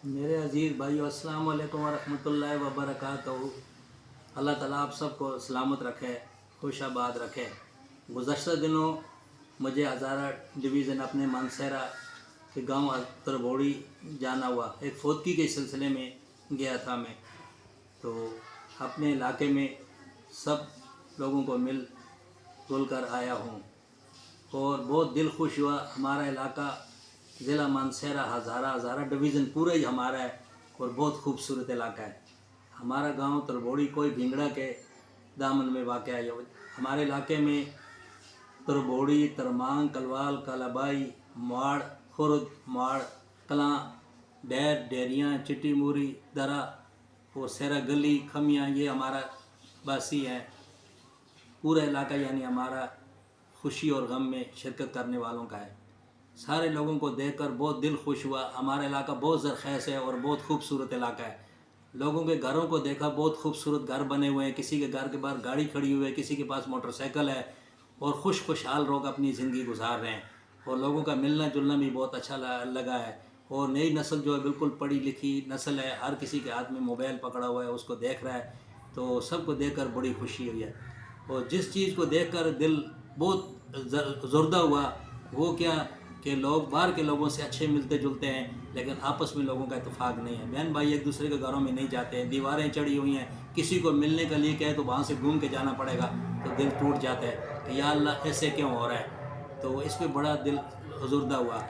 मेरे अज़ीज़ भाइयों, अस्सलाम वालेकुम वरहमतुल्लाहि वबरकातुहू। अल्लाह ताला आप सबको सलामत रखे, खुशाबाद रखे। गुज़श्ता दिनों मुझे हज़ारा डिवीज़न अपने मानसहरा के गांव तरबोड़ी जाना हुआ। एक फौतगी के सिलसिले में गया था मैं, तो अपने इलाके में सब लोगों को मिल जुल कर आया हूँ और बहुत दिल खुश हुआ। हमारा इलाका ज़िला मानसहरा हज़ारा डिवीज़न पूरा ही हमारा है और बहुत खूबसूरत इलाका है। हमारा गांव तरबोड़ी कोई भिंगड़ा के दामन में वाक़ है। हमारे इलाके में तरबोड़ी, तरमांग, कलवाल, कालाबाई, माड़, खुर्द, माड़, कलां, डेर, डेरियाँ, चिट्टी मूरी, दरा और सहरा गली, खमियाँ, ये हमारा बासी है। पूरा इलाका यानी हमारा खुशी और गम में शिरकत करने वालों का है। सारे लोगों को देखकर बहुत दिल खुश हुआ। हमारा इलाका बहुत ज़रख़ैज़ है और बहुत खूबसूरत इलाका है। लोगों के घरों को देखा, बहुत खूबसूरत घर बने हुए हैं। किसी के घर के बाहर गाड़ी खड़ी हुई है, किसी के पास मोटरसाइकिल है और खुशहाल लोग अपनी ज़िंदगी गुजार रहे हैं। और लोगों का मिलना जुलना भी बहुत अच्छा लगा है। और नई नस्ल जो है बिल्कुल पढ़ी लिखी नस्ल है, हर किसी के हाथ में मोबाइल पकड़ा हुआ है, उसको देख रहा है, तो सबको देखकर बड़ी खुशी हुई है। और जिस चीज़ को देखकर दिल बहुत ज़ुर्दा हुआ वो क्या कि लोग बाहर के लोगों से अच्छे मिलते जुलते हैं, लेकिन आपस में लोगों का इत्तेफाक नहीं है। बहन भाई एक दूसरे के घरों में नहीं जाते हैं, दीवारें चढ़ी हुई हैं। किसी को मिलने के लिए कहे तो वहाँ से घूम के जाना पड़ेगा, तो दिल टूट जाता है कि या अल्लाह ऐसे क्यों हो रहा है। तो इस पर बड़ा दिल ज़ुर्दा हुआ।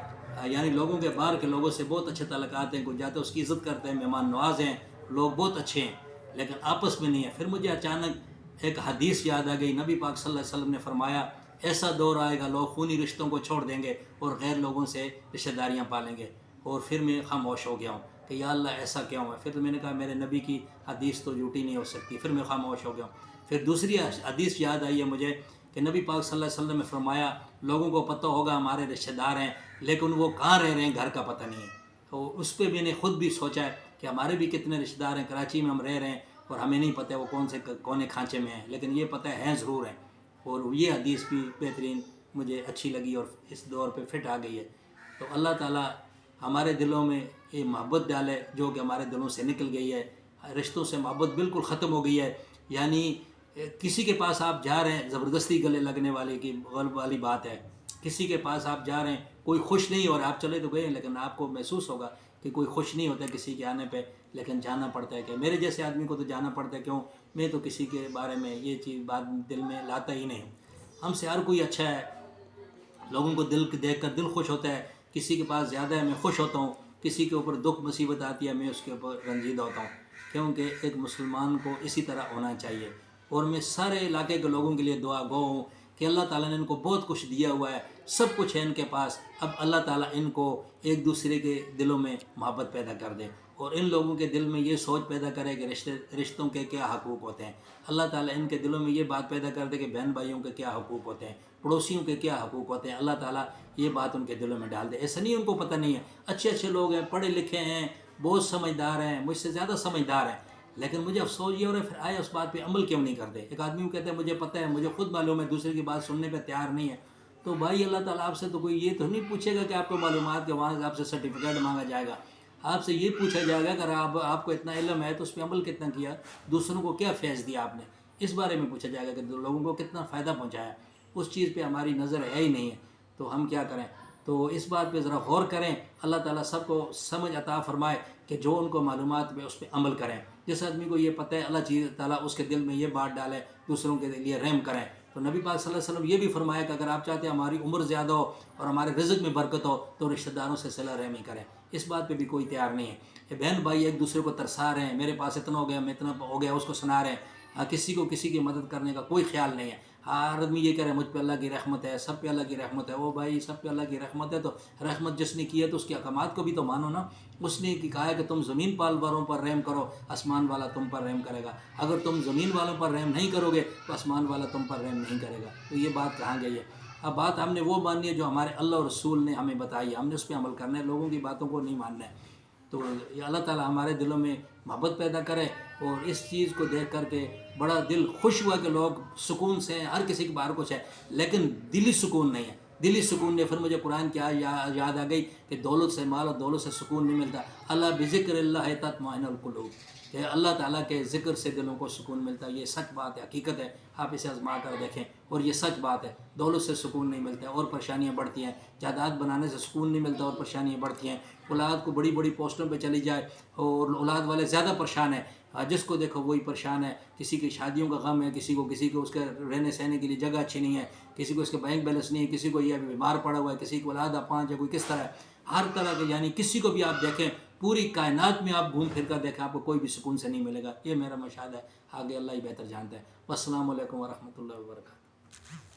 यानी लोगों के बाहर के लोगों से बहुत अच्छे तल्लुकात हैं, कुछ जाते उसकी इज़्ज़त करते हैं, मेहमान नवाज हैं, लोग बहुत अच्छे हैं, लेकिन आपस में नहीं है। फिर मुझे अचानक एक हदीस याद आ गई। नबी पाक सल्लल्लाहु अलैहि वसल्लम ने फरमाया, ऐसा दौर आएगा लोग खूनी रिश्तों को छोड़ देंगे और गैर लोगों से रिश्तेदारियाँ पालेंगे। और फिर मैं खामोश हो गया हूँ कि या अल्लाह ऐसा क्यों है। फिर तो मैंने कहा मेरे नबी की हदीस तो झूठी नहीं हो सकती। फिर मैं खामोश हो गया हूँ। फिर दूसरी हदीस याद आई है मुझे कि नबी पाक सल्लल्लाहु अलैहि वसल्लम ने फरमाया, लोगों को पता होगा हमारे रिश्तेदार हैं, लेकिन वो कहाँ रह रहे हैं घर का पता नहीं है। तो उस पर मैंने ख़ुद भी सोचा है कि हमारे भी कितने रिश्तेदार हैं, कराची में हम रह रहे हैं और हमें नहीं पता वो कौन से कोने खांचे में हैं, लेकिन ये पता है ज़रूर है। और ये हदीस भी बेहतरीन मुझे अच्छी लगी और इस दौर पे फिट आ गई है। तो अल्लाह ताला हमारे दिलों में ये मोहब्बत डाले जो कि हमारे दिलों से निकल गई है। रिश्तों से मोहब्बत बिल्कुल ख़त्म हो गई है। यानी किसी के पास आप जा रहे हैं, ज़बरदस्ती गले लगने वाली बात है। किसी के पास आप जा रहे हैं, कोई खुश नहीं हो रहा, आप चले तो गए, लेकिन आपको महसूस होगा कि कोई खुश नहीं होता किसी के आने पे, लेकिन जाना पड़ता है। कि मेरे जैसे आदमी को तो जाना पड़ता है, क्यों, मैं तो किसी के बारे में ये चीज़ बात दिल में लाता ही नहीं हूँ। हमसे हर कोई अच्छा है, लोगों को दिल देख कर दिल खुश होता है। किसी के पास ज़्यादा है मैं खुश होता हूँ, किसी के ऊपर दुख मुसीबत आती है मैं उसके ऊपर रंजीदा होता हूँ, क्योंकि एक मुसलमान को इसी तरह होना चाहिए। और मैं सारे इलाके के लोगों के लिए दुआ गो हूँ कि अल्लाह ताला ने इनको बहुत कुछ दिया हुआ है, सब कुछ है इनके पास। अब अल्लाह ताला इनको एक दूसरे के दिलों में मोहब्बत पैदा कर दे और इन लोगों के दिल में ये सोच पैदा करे कि रिश्तों के क्या हकूक़ होते हैं। अल्लाह ताला इनके दिलों में ये बात पैदा कर दे कि बहन भाइयों के क्या हकूक़ होते हैं, पड़ोसियों के क्या हकूक़ होते हैं। अल्लाह ताला ये बात उनके दिलों में डाल दे। ऐसा नहीं उनको पता नहीं है, अच्छे अच्छे लोग हैं, पढ़े लिखे हैं, बहुत समझदार हैं, मुझसे ज़्यादा समझदार हैं, लेकिन मुझे अफसोस ये हो रहा है फिर आए उस बात पे अमल क्यों नहीं करते। एक आदमी को कहते हैं मुझे पता है, मुझे खुद मालूम है, दूसरे की बात सुनने पे तैयार नहीं है। तो भाई अल्लाह ताला आपसे तो कोई ये तो नहीं पूछेगा कि आपको मालूमात के वहाँ आपसे सर्टिफिकेट मांगा जाएगा। आपसे ये पूछा जाएगा अगर आपको इतना इल्म है तो उस पर अमल कितना किया, दूसरों को क्या फैज़ दिया आपने, इस बारे में पूछा जाएगा कि लोगों को कितना फ़ायदा पहुँचाया। उस चीज़ पर हमारी नज़र है ही नहीं है, तो हम क्या करें। तो इस बात पे ज़रा गौर करें। अल्लाह ताला सबको समझ अता फ़रमाए कि जो उनको मालूमात में उस पर अमल करें। जिस आदमी को ये पता है अल्लाह ताला उसके दिल में ये बात डाले दूसरों के लिए रहम करें। तो नबी पाक सल्लल्लाहु अलैहि वसल्लम ये भी फरमाया कि अगर आप चाहते हैं हमारी उम्र ज़्यादा हो और हमारे रिज़्क़ में बरकत हो तो रिश्तेदारों से सिला रहमी करें। इस बात पे भी कोई तैयार नहीं है। ये बहन भाई एक दूसरे को तरसा रहे हैं, मेरे पास इतना हो गया, मैं इतना हो गया, उसको सुना रहे हैं। किसी को किसी की मदद करने का कोई ख्याल नहीं है। हर आदमी ये कह रहा है मुझ पे अल्लाह की रहमत है, सब पे अल्लाह की रहमत है। ओ भाई सब पे अल्लाह की रहमत है, तो रहमत जिसने की है तो उसके अहकामात को भी तो मानो ना। उसने कहा है कि तुम ज़मीन पाल वालों पर रहम करो, आसमान वाला तुम पर रहम करेगा। अगर तुम ज़मीन वालों पर रहम नहीं करोगे तो आसमान वाला तुम पर रहम नहीं करेगा। तो ये बात कहाँ गई है। अब बात हमने वो माननी है जो हमारे अल्लाह और रसूल ने हमें बताई है, हमने उस पर अमल करना है, लोगों की बातों को नहीं मानना है। तो ये अल्लाह ताला हमारे दिलों में मोहब्बत पैदा करे और इस चीज़ को देख कर के बड़ा दिल खुश हुआ कि लोग सुकून से हैं, हर किसी के बाहर कुछ है, लेकिन दिली सुकून नहीं है। دلی سکون نہیں. پھر مجھے قرآن کی یاد آ گئی کہ دولت سے، مال اور دولت سے سکون نہیں ملتا. اللہ بذکر اللہ تطمئن القلوب، کہ اللہ تعالیٰ کے ذکر سے دلوں کو سکون ملتا ہے. یہ سچ بات ہے، حقیقت ہے. آپ اسے آزما کر دیکھیں، اور یہ سچ بات ہے. دولت سے سکون نہیں ملتا ہے اور پریشانیاں بڑھتی ہیں. جائیداد بنانے سے سکون نہیں ملتا اور پریشانیاں بڑھتی ہیں. اولاد کو بڑی بڑی پوسٹوں پہ چلی جائے اور اولاد والے زیادہ پریشان ہیں. جس کو دیکھو وہی پریشان ہے. کسی کی شادیوں کا غم ہے، کسی کو اس کے رہنے سہنے کے لیے جگہ اچھی نہیں ہے، کسی کو اس کے بینک بیلنس نہیں ہے، کسی کو یہ بیمار پڑا ہوا ہے، کسی کو اولاد 5 ہے، کوئی کس طرح ہے. ہر طرح کے، یعنی کسی کو بھی آپ دیکھیں، پوری کائنات میں آپ گھوم پھر کر دیکھیں، آپ کو کوئی بھی سکون سے نہیں ملے گا. یہ میرا مشاہدہ ہے. آگے اللہ ہی بہتر جانتا ہے. والسلام علیکم ورحمۃ اللہ وبرکاتہ.